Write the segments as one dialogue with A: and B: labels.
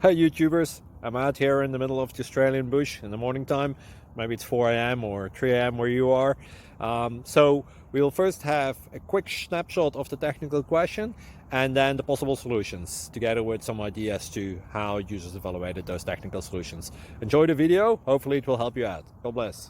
A: Hey YouTubers, I'm out here in the middle of the Australian bush in the morning time. Maybe it's 4 a.m. or 3 a.m. where you are. So we'll first have a quick snapshot of the technical question and then the possible solutions, together with some ideas to how users evaluated those technical solutions. Enjoy the video, hopefully it will help you out. God bless.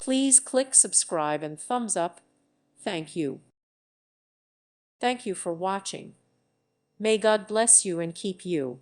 B: Please click subscribe and thumbs up. Thank you. Thank you for watching. May God bless you and keep you.